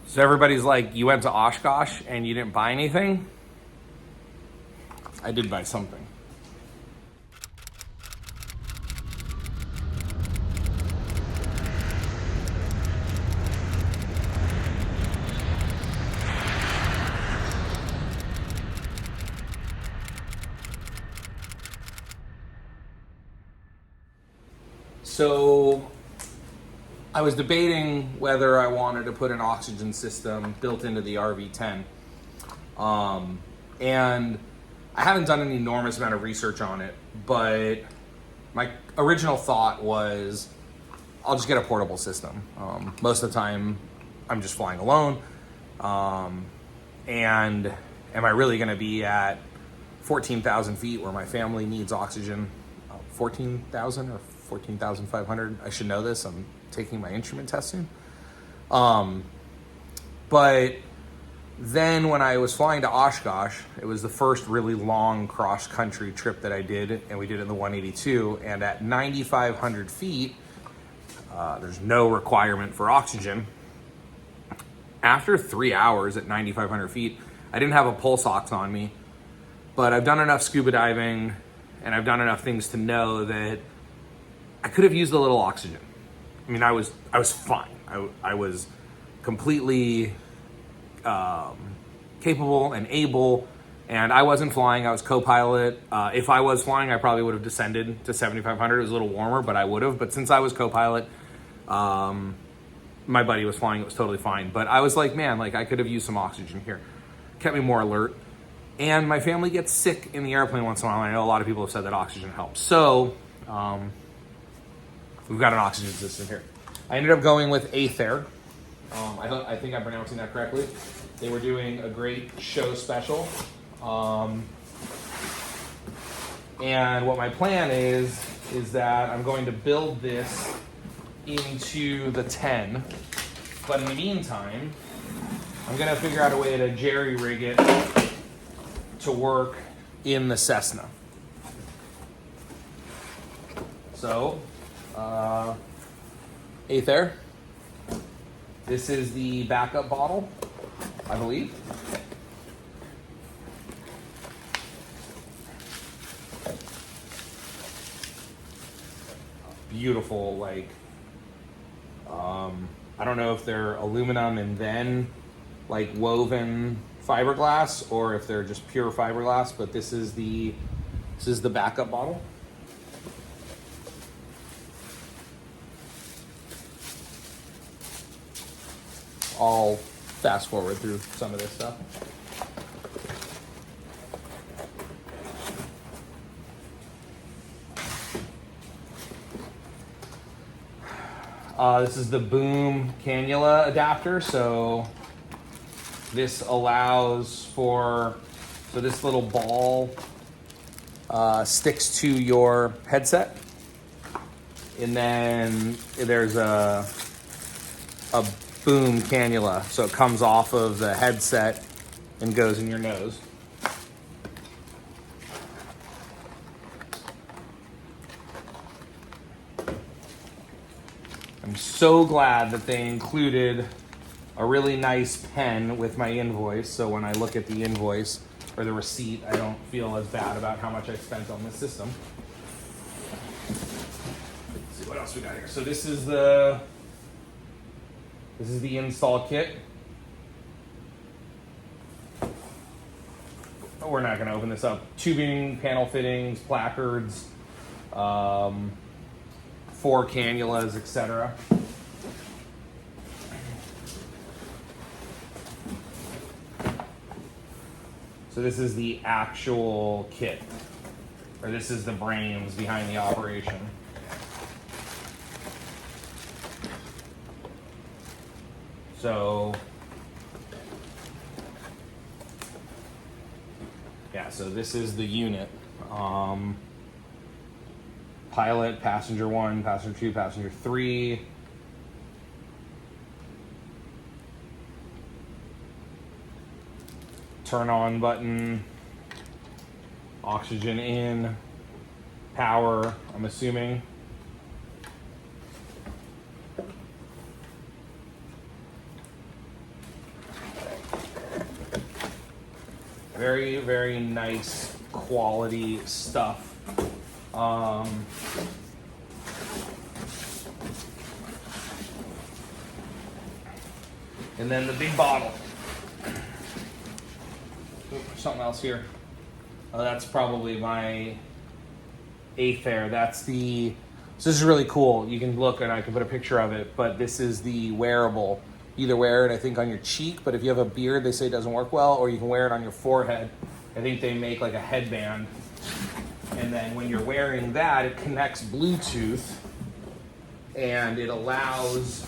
So everybody's like, you went to Oshkosh and you didn't buy anything? I did buy something. So I was debating whether I wanted to put an oxygen system built into the RV10. And I haven't done an enormous amount of research on it, but my original thought was I'll just get a portable system. Most of the time I'm just flying alone. And am I really going to be at 14,000 feet where my family needs oxygen? 14,000 or 14,500. I should know this. I'm taking my instrument testing. But then when I was flying to Oshkosh, it was the first really long cross-country trip that I did, and we did it in the 182. And at 9,500 feet, there's no requirement for oxygen. After 3 hours at 9,500 feet, I didn't have a pulse ox on me, but I've done enough scuba diving and I've done enough things to know that I could have used a little oxygen. I mean, I was fine. I was completely capable and able, and I wasn't flying. I was co-pilot. If I was flying, I probably would have descended to 7,500. It was a little warmer, but I would have. But since I was co-pilot, my buddy was flying. It was totally fine. But I was like, man, like I could have used some oxygen here. Kept me more alert. And my family gets sick in the airplane once in a while. I know a lot of people have said that oxygen helps. So we've got an oxygen system here. I ended up going with Aither. I think I'm pronouncing that correctly. They were doing a great show special. And what my plan is that I'm going to build this into the 10. But in the meantime, I'm going to figure out a way to jerry rig it to work in the Cessna. So, Aither, this is the backup bottle, I believe. Beautiful, like, I don't know if they're aluminum and then like woven fiberglass or if they're just pure fiberglass, but this is the backup bottle. I'll fast forward through some of this stuff. This is the boom cannula adapter. So this allows for, so this little ball sticks to your headset. And then there's a boom cannula. So it comes off of the headset and goes in your nose. I'm so glad that they included a really nice pen with my invoice, so when I look at the invoice or the receipt, I don't feel as bad about how much I spent on this system. Let's see what else we got here. So this is the install kit. Oh, we're not going to open this up. Tubing, panel fittings, placards, 4 cannulas, etc. So this is the actual kit, or this is the brains behind the operation. So, yeah, so this is the unit. Pilot, passenger 1, passenger 2, passenger 3. Turn on button, oxygen in, power, I'm assuming. Very, very nice quality stuff. And then the big bottle. Ooh, something else here. Oh, that's probably my Aither. That's the, so this is really cool. You can look and I can put a picture of it, but this is the wearable. Either wear it, I think, on your cheek, but if you have a beard, they say it doesn't work well, or you can wear it on your forehead. I think they make like a headband. And then when you're wearing that, it connects Bluetooth and it allows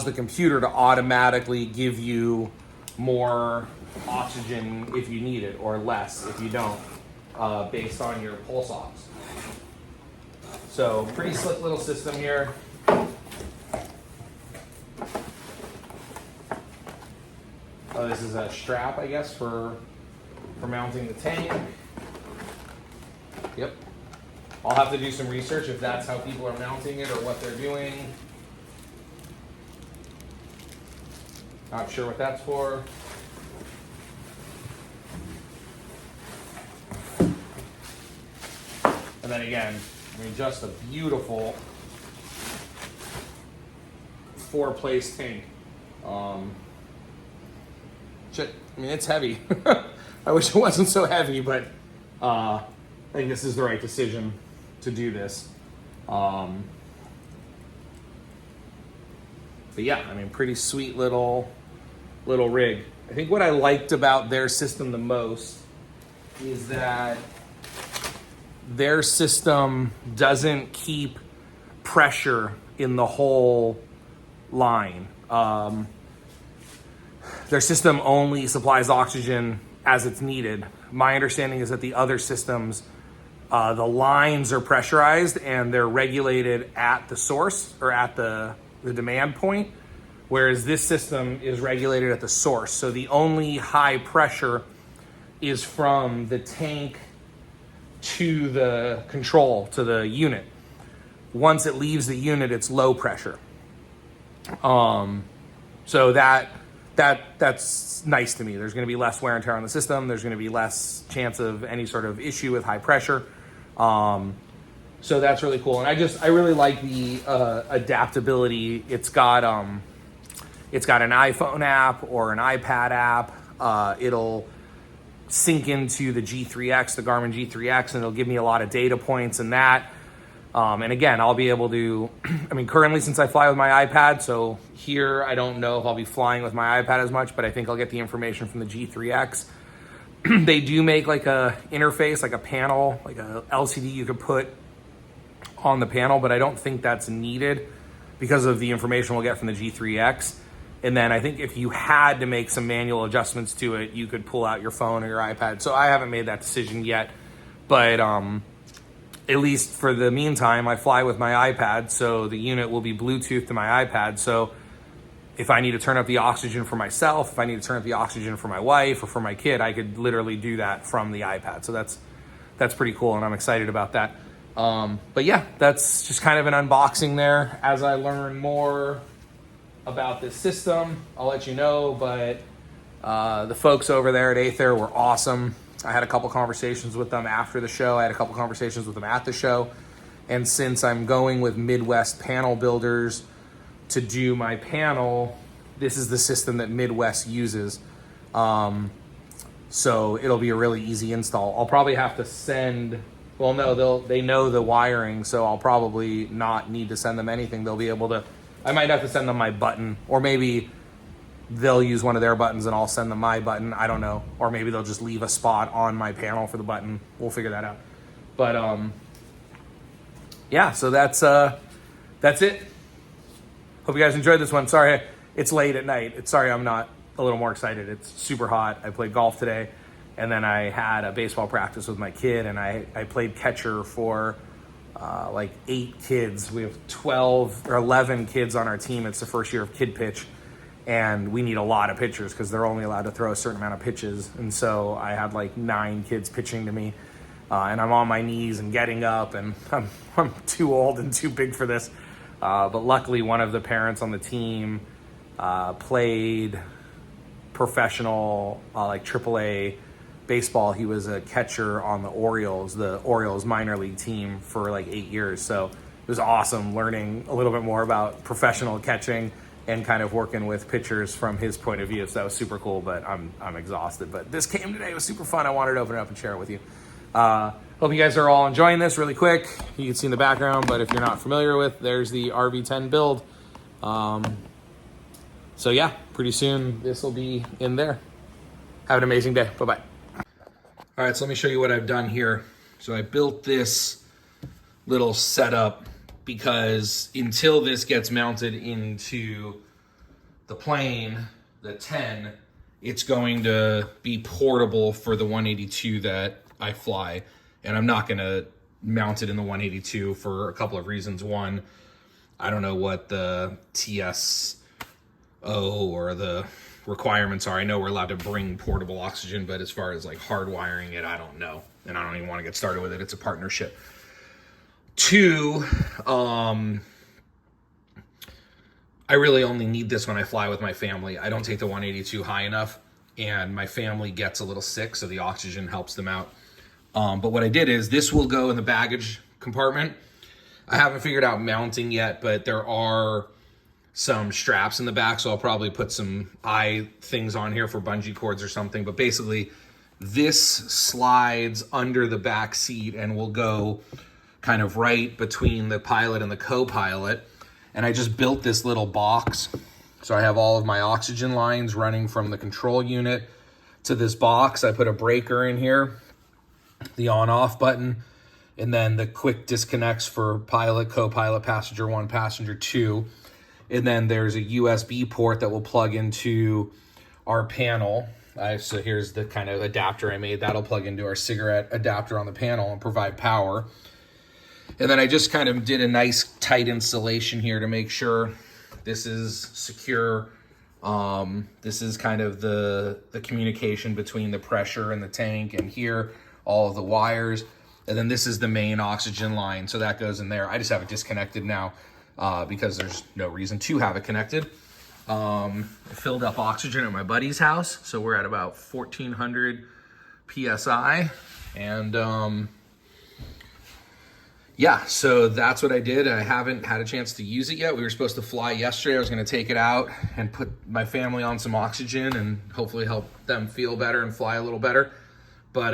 the computer to automatically give you more oxygen if you need it, or less if you don't, based on your pulse ox. So pretty slick little system here. Oh, this is a strap, I guess, for mounting the tank. Yep. I'll have to do some research if that's how people are mounting it or what they're doing. Not sure what that's for. And then again, I mean, just a beautiful 4-place tank. I mean, it's heavy. I wish it wasn't so heavy, but I think this is the right decision to do this. But yeah, I mean, pretty sweet little rig. I think what I liked about their system the most is that their system doesn't keep pressure in the whole line. Their system only supplies oxygen as it's needed. My understanding is that the other systems, the lines are pressurized and they're regulated at the source or at the demand point, whereas this system is regulated at the source. So the only high pressure is from the tank to the control, to the unit. Once it leaves the unit, it's low pressure. So that's nice to me. There's going to be less wear and tear on the system. There's going to be less chance of any sort of issue with high pressure. So that's really cool. And I really like the adaptability. It's got an iPhone app or an iPad app. It'll sync into the G3X, the Garmin G3X, and it'll give me a lot of data points in that. And again, I'll be able to, I mean, currently since I fly with my iPad, so here I don't know if I'll be flying with my iPad as much, but I think I'll get the information from the G3X. They do make like a interface, like a panel, like a LCD you could put on the panel, but I don't think that's needed because of the information we'll get from the G3X. And then I think if you had to make some manual adjustments to it, you could pull out your phone or your iPad. So I haven't made that decision yet, but at least for the meantime, I fly with my iPad, so the unit will be Bluetooth to my iPad. So if I need to turn up the oxygen for myself, if I need to turn up the oxygen for my wife or for my kid, I could literally do that from the iPad. So that's pretty cool, and I'm excited about that. But yeah, that's just kind of an unboxing there. As I learn more about this system, I'll let you know, but the folks over there at Aither were awesome. I had a couple conversations with them after the show. I had a couple conversations with them at the show. And since I'm going with Midwest panel builders to do my panel, this is the system that Midwest uses. So it'll be a really easy install. I'll probably have to send, well, no, they know the wiring, so I'll probably not need to send them anything. They'll be able to, I might have to send them my button, or maybe they'll use one of their buttons and I'll send them my button. I don't know. Or maybe they'll just leave a spot on my panel for the button. We'll figure that out. But yeah, so that's it. Hope you guys enjoyed this one. Sorry, it's late at night. Sorry I'm not a little more excited. It's super hot. I played golf today, and then I had a baseball practice with my kid, and I played catcher for like 8 kids. We have 12 or 11 kids on our team. It's the first year of kid pitch. And we need a lot of pitchers because they're only allowed to throw a certain amount of pitches. And so I had like 9 kids pitching to me, and I'm on my knees and getting up, and I'm too old and too big for this. But luckily, one of the parents on the team played professional, like AAA baseball. He was a catcher on the Orioles minor league team for like 8 years. So it was awesome learning a little bit more about professional catching and kind of working with pitchers from his point of view. So that was super cool, but I'm exhausted. But this came today. It was super fun. I wanted to open it up and share it with you. Hope you guys are all enjoying this. Really quick, you can see in the background, but if you're not familiar with, there's the RV10 build. So yeah, pretty soon this will be in there. Have an amazing day. Bye-bye. All right, so let me show you what I've done here. So I built this little setup because until this gets mounted into the plane, the 10, it's going to be portable for the 182 that I fly. And I'm not gonna mount it in the 182 for a couple of reasons. One, I don't know what the TSO or the requirements are. I know we're allowed to bring portable oxygen, but as far as like hardwiring it, I don't know. And I don't even want to get started with it. It's a partnership. Two, I really only need this when I fly with my family. I don't take the 182 high enough, and my family gets a little sick, so the oxygen helps them out. But what I did is this will go in the baggage compartment. I haven't figured out mounting yet, but there are some straps in the back, so I'll probably put some eye things on here for bungee cords or something. But basically, this slides under the back seat and will go kind of right between the pilot and the co-pilot. And I just built this little box. So I have all of my oxygen lines running from the control unit to this box. I put a breaker in here, the on-off button, and then the quick disconnects for pilot, co-pilot, passenger 1, passenger 2. And then there's a USB port that will plug into our panel. So here's the kind of adapter I made. That'll plug into our cigarette adapter on the panel and provide power. And then I just kind of did a nice tight installation here to make sure this is secure. This is kind of the communication between the pressure and the tank, and here, all of the wires. And then this is the main oxygen line, so that goes in there. I just have it disconnected now because there's no reason to have it connected. I filled up oxygen at my buddy's house, so we're at about 1,400 PSI. And yeah, so that's what I did. I haven't had a chance to use it yet. We were supposed to fly yesterday. I was going to take it out and put my family on some oxygen and hopefully help them feel better and fly a little better. But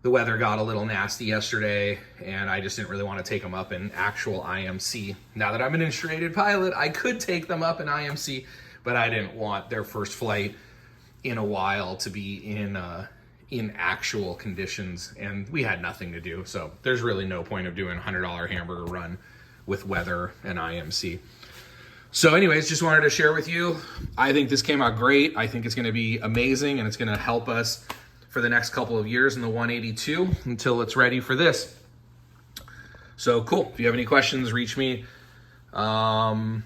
the weather got a little nasty yesterday, and I just didn't really want to take them up in actual IMC. Now that I'm an instructed pilot, I could take them up in IMC, but I didn't want their first flight in a while to be in actual conditions, and we had nothing to do. So there's really no point of doing a $100 hamburger run with weather and IMC. So anyways, just wanted to share with you. I think this came out great. I think it's going to be amazing, and it's going to help us for the next couple of years in the 182 until it's ready for this. So cool. If you have any questions, reach me. My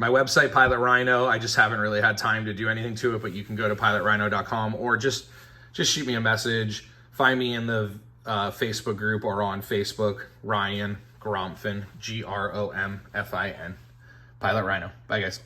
website, Pilot Rhino, I just haven't really had time to do anything to it, but you can go to pilotrhino.com or just shoot me a message. Find me in the Facebook group or on Facebook, Ryan Gromfin, Gromfin. Pilot Rhino. Bye, guys.